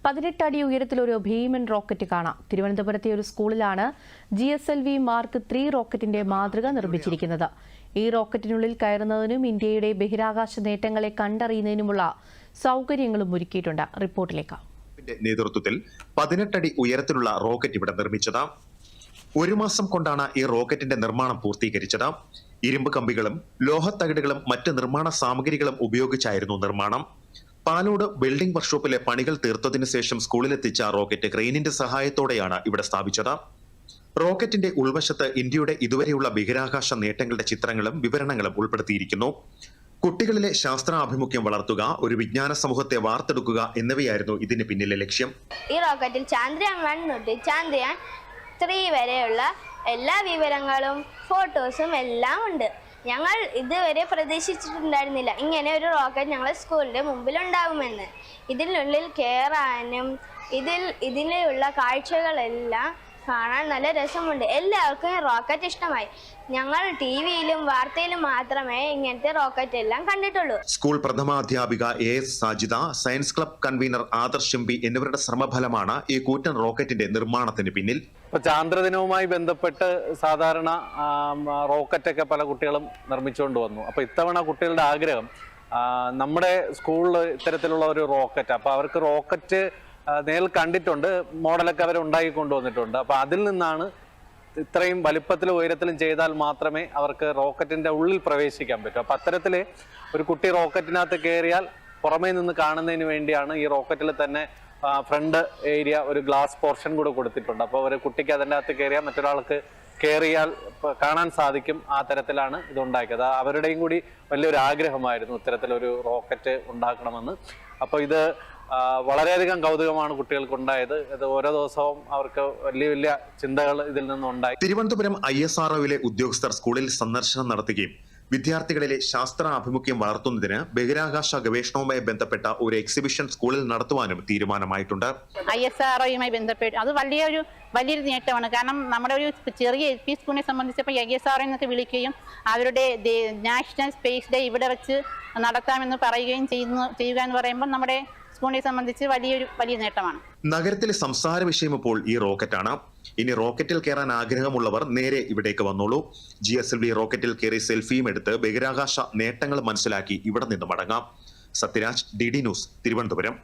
18 അടി ഉയരത്തിലൊരു ഭീമൻ റോക്കറ്റ് കാണാം. തിരുവനന്തപുരത്തെ ഒരു സ്കൂളിലാണ് GSLV മാർക്ക് 3 റോക്കറ്റിന്റെ മാതൃക നിർമ്മിച്ചിരിക്കുന്നത്. ഈ റോക്കറ്റിനുള്ളിൽ കയറുന്നതിനും ഇന്ത്യയുടെ ബഹിരാകാശ നേട്ടങ്ങളെ കണ്ടറിയുന്നതിനുമുള്ള സൗകര്യങ്ങളും ഒരുക്കിയിട്ടുണ്ട്. റിപ്പോർട്ടിലേക്ക്. നേതൃത്വത്തിൽ 18 അടി ഉയരത്തിലുള്ള റോക്കറ്റ് ഇവിടെ നിർമ്മിച്ചത്. ഒരു മാസം കൊണ്ടാണ് ഈ റോക്കറ്റിന്റെ നിർമ്മാണം പൂർത്തീകരിച്ചത്. ഇരുമ്പ് കമ്പികളും ലോഹത്തകിടുകളും മറ്റ് നിർമ്മാണ സാമഗ്രികളും ഉപയോഗിച്ചായിരുന്നു നിർമ്മാണം. പാലോട് ബിൽഡിംഗ് വർക്ക്ഷോപ്പിലെ പണികൾ തീർത്തതിനു ശേഷം സ്കൂളിലെത്തിച്ച റോക്കറ്റ് ക്രെയിനിന്റെ സഹായത്തോടെയാണ് ഇവിടെ സ്ഥാപിച്ചത്. റോക്കറ്റിന്റെ ഉൾവശത്ത് ഇന്ത്യയുടെ ഇതുവരെയുള്ള ബഹിരാകാശ നേട്ടങ്ങളുടെ ചിത്രങ്ങളും വിവരണങ്ങളും ഉൾപ്പെടുത്തിയിരിക്കുന്നു. കുട്ടികളിലെ ശാസ്ത്രാഭിമുഖ്യം വളർത്തുക, ഒരു വിജ്ഞാന സമൂഹത്തെ വാർത്തെടുക്കുക എന്നിവയായിരുന്നു ഇതിന് പിന്നിലെ ലക്ഷ്യം. ഈ റോക്കറ്റിൽ ചന്ദ്രയാൻ 1 തൊട്ട് ചന്ദ്രയാൻ 3 വരെയുള്ള എല്ലാ വിവരങ്ങളും ഫോട്ടോസും എല്ലാം ഉണ്ട്. ഞങ്ങൾ ഇതുവരെ പ്രതീക്ഷിച്ചിട്ടുണ്ടായിരുന്നില്ല ഇങ്ങനെ ഒരു റോക്കറ്റ് ഞങ്ങളുടെ സ്കൂളിന്റെ മുമ്പിൽ ഉണ്ടാകുമെന്ന്. ഇതിനുള്ളിൽ കയറാനും ഇതിലുള്ള കാഴ്ചകളെല്ലാം കാണാൻ നല്ല രസമുണ്ട്. എല്ലാവർക്കും റോക്കറ്റ് ഇഷ്ടമായി. ഞങ്ങൾ ടിവിയിലും വാർത്തയിലും മാത്രമേ ഇങ്ങനത്തെ റോക്കറ്റ് എല്ലാം കണ്ടിട്ടുള്ളൂ. സ്കൂൾ പ്രഥമാധ്യാപിക AS Sajida, science club convener Adarsh MP എന്നിവരുടെ ശ്രമഫലമാണ് ഈ കൂറ്റൻ റോക്കറ്റിന്റെ നിർമ്മാണത്തിന് പിന്നിൽ. ചാന്ദ്രദിനവുമായി ബന്ധപ്പെട്ട് സാധാരണ റോക്കറ്റൊക്കെ പല കുട്ടികളും നിർമ്മിച്ചുകൊണ്ട് വന്നു. അപ്പൊ ഇത്തവണ കുട്ടികളുടെ ആഗ്രഹം നമ്മുടെ സ്കൂളിൽ ഇത്തരത്തിലുള്ള ഒരു റോക്കറ്റ്, അപ്പൊ അവർക്ക് റോക്കറ്റ് നേരിൽ കണ്ടിട്ടുണ്ട്, മോഡലൊക്കെ അവർ ഉണ്ടാക്കി കൊണ്ടുവന്നിട്ടുണ്ട്. അപ്പൊ അതിൽ നിന്നാണ് ഇത്രയും വലിപ്പത്തിലും ഉയരത്തിലും ചെയ്താൽ മാത്രമേ അവർക്ക് റോക്കറ്റിന്റെ ഉള്ളിൽ പ്രവേശിക്കാൻ പറ്റൂ. അപ്പൊ അത്തരത്തില് ഒരു കുട്ടി റോക്കറ്റിനകത്ത് കയറിയാൽ പുറമേ നിന്ന് കാണുന്നതിന് വേണ്ടിയാണ് ഈ റോക്കറ്റിൽ തന്നെ ഫ്രണ്ട് ഏരിയ ഒരു ഗ്ലാസ് പോർഷൻ കൂടെ കൊടുത്തിട്ടുണ്ട്. അപ്പോൾ ഒരു കുട്ടിക്ക് അതിൻ്റെ അകത്ത് കയറിയാൽ മറ്റൊരാൾക്ക് കയറിയാൽ കാണാൻ സാധിക്കും. ആ തരത്തിലാണ് ഇതുണ്ടാക്കിയത്. അവരുടെയും കൂടി വലിയൊരു ആഗ്രഹമായിരുന്നു ഇത്തരത്തിലൊരു റോക്കറ്റ് ഉണ്ടാക്കണമെന്ന്. അപ്പോൾ ഇത് വളരെയധികം കൗതുകമാണ് കുട്ടികൾക്കുണ്ടായത്. ഇത് ഓരോ ദിവസവും അവർക്ക് വലിയ വലിയ ചിന്തകൾ ഇതിൽ നിന്നുണ്ടായി. തിരുവനന്തപുരം ISROയിലെ ഉദ്യോഗസ്ഥർ സ്കൂളിൽ സന്ദർശനം നടത്തുകയും വിദ്യാർത്ഥികളിലെ ശാസ്ത്രാഭിമുഖ്യം വളർത്തുന്നതിന് ബഹിരാകാശ ഗവേഷണവുമായി ബന്ധപ്പെട്ട ഒരു എക്സിബിഷൻ സ്കൂളിൽ നടത്തുവാനും തീരുമാനമായിട്ടുണ്ട്. ISROയുമായി ബന്ധപ്പെട്ട് അത് വലിയൊരു നേട്ടമാണ്. കാരണം നമ്മുടെ ഒരു ചെറിയ LP സ്കൂളിനെ സംബന്ധിച്ചപ്പോൾ ISRO എന്നൊക്കെ വിളിക്കുകയും അവരുടെ നാഷണൽ സ്പേസ് ഡേ ഇവിടെ വെച്ച് നടത്താമെന്ന് പറയുകയും ചെയ്യുക എന്ന് പറയുമ്പോൾ നമ്മുടെ സ്കൂളിനെ സംബന്ധിച്ച് വലിയ നേട്ടമാണ്. നഗരത്തിലെ സംസാര വിഷയം ഇപ്പോൾ ഈ റോക്കറ്റാണ്. ഇനി റോക്കറ്റിൽ കയറാൻ ആഗ്രഹമുള്ളവർ നേരെ ഇവിടേക്ക് വന്നോളൂ. GSLV റോക്കറ്റിൽ കയറി സെൽഫിയും എടുത്ത് ബഹിരാകാശ നേട്ടങ്ങൾ മനസ്സിലാക്കി ഇവിടെ നിന്ന് മടങ്ങാം. Sathyaraj, DD news, Thiruvananthapuram.